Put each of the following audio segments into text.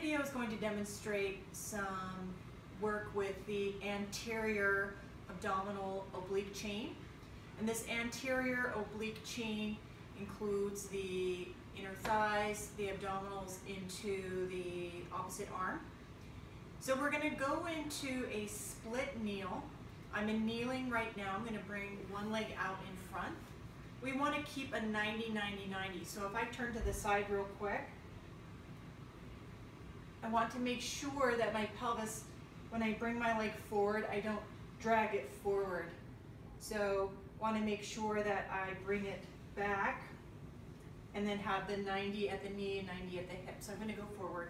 video is going to demonstrate some work with the anterior abdominal oblique chain. And this anterior oblique chain includes the inner thighs, the abdominals into the opposite arm. So we're going to go into a split kneel. I'm in kneeling right now. I'm going to bring one leg out in front. We want to keep a 90-90-90. So if I turn to the side real quick, I want to make sure that my pelvis, when I bring my leg forward, I don't drag it forward. So want to make sure that I bring it back and then have the 90 at the knee and 90 at the hip. So I'm going to go forward.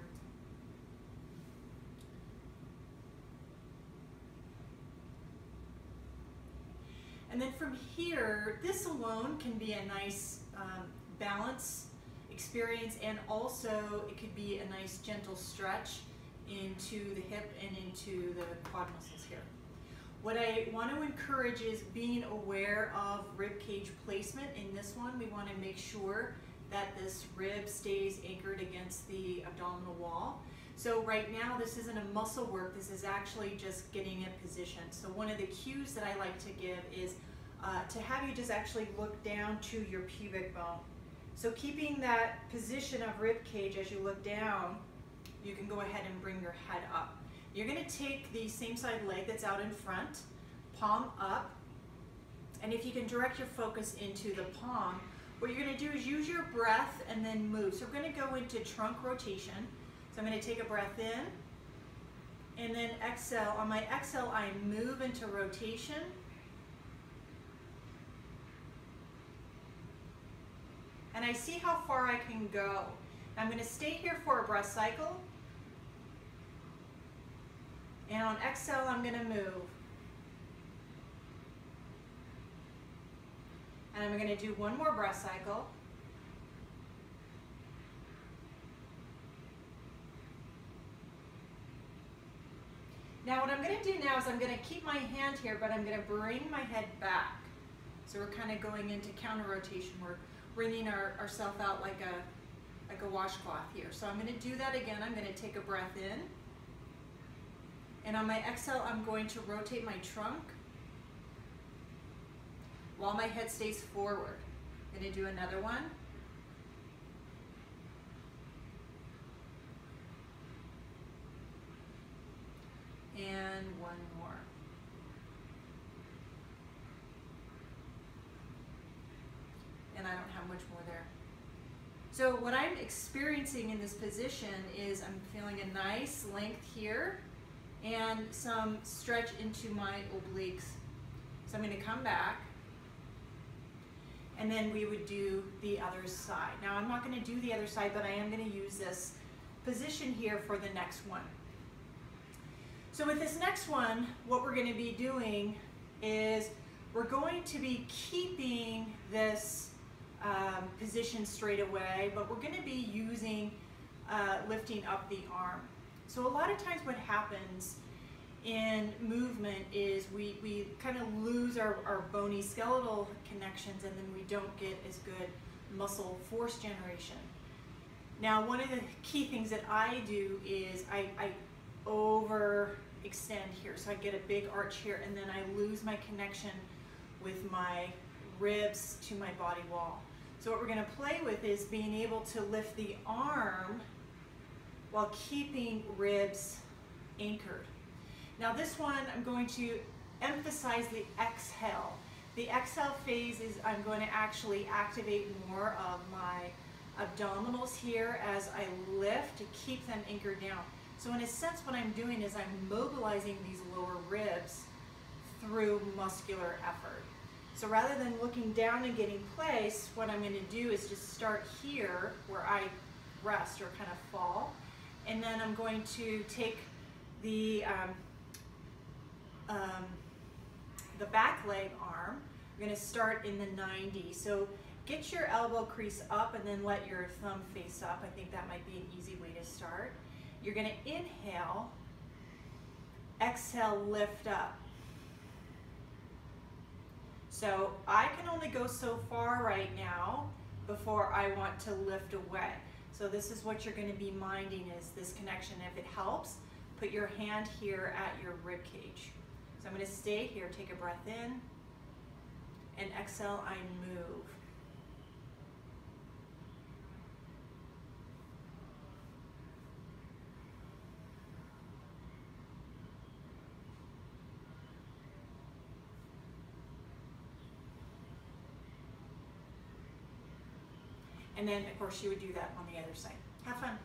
And then from here, this alone can be a nice balance experience, and also it could be a nice gentle stretch into the hip and into the quad muscles here. What I want to encourage is being aware of rib cage placement. In this one, we want to make sure that this rib stays anchored against the abdominal wall. So right now, this isn't a muscle work, this is actually just getting it positioned. So one of the cues that I like to give is to have you just actually look down to your pubic bone. So keeping that position of rib cage as you look down, you can go ahead and bring your head up. You're going to take the same side leg that's out in front, palm up, and if you can direct your focus into the palm, what you're going to do is use your breath and then move. So we're going to go into trunk rotation. So I'm going to take a breath in and then exhale. On my exhale, I move into rotation. And I see how far I can go. I'm going to stay here for a breath cycle. And on exhale, I'm going to move. And I'm going to do one more breath cycle. Now what I'm going to do now is I'm going to keep my hand here, but I'm going to bring my head back. So we're kind of going into counter rotation. We're bringing ourselves out like a washcloth here. So I'm going to do that again. I'm going to take a breath in. And on my exhale, I'm going to rotate my trunk while my head stays forward. I'm going to do another one. And one more. And I don't have much more there. So what I'm experiencing in this position is I'm feeling a nice length here and some stretch into my obliques. So I'm going to come back and then we would do the other side. Now I'm not going to do the other side, but I am going to use this position here for the next one. So with this next one, what we're going to be doing is we're going to be keeping this position straight away, but we're going to be using lifting up the arm. So a lot of times what happens in movement is we kind of lose our bony skeletal connections, and then we don't get as good muscle force generation. Now one of the key things that I do is I overextend here. So I get a big arch here, and then I lose my connection with my ribs to my body wall. So what we're going to play with is being able to lift the arm while keeping ribs anchored. Now this one, I'm going to emphasize the exhale. The exhale phase is I'm going to actually activate more of my abdominals here as I lift to keep them anchored down. So in a sense, what I'm doing is I'm mobilizing these lower ribs through muscular effort. So rather than looking down and getting placed, what I'm going to do is just start here where I rest or kind of fall. And then I'm going to take the back leg arm. I'm going to start in the 90. So get your elbow crease up and then let your thumb face up. I think that might be an easy way to start. You're going to inhale, exhale, lift up. So I can only go so far right now before I want to lift away. So this is what you're going to be minding, is this connection. If it helps, put your hand here at your rib cage. So I'm going to stay here, take a breath in, and exhale, I move. And then, of course, you would do that on the other side. Have fun.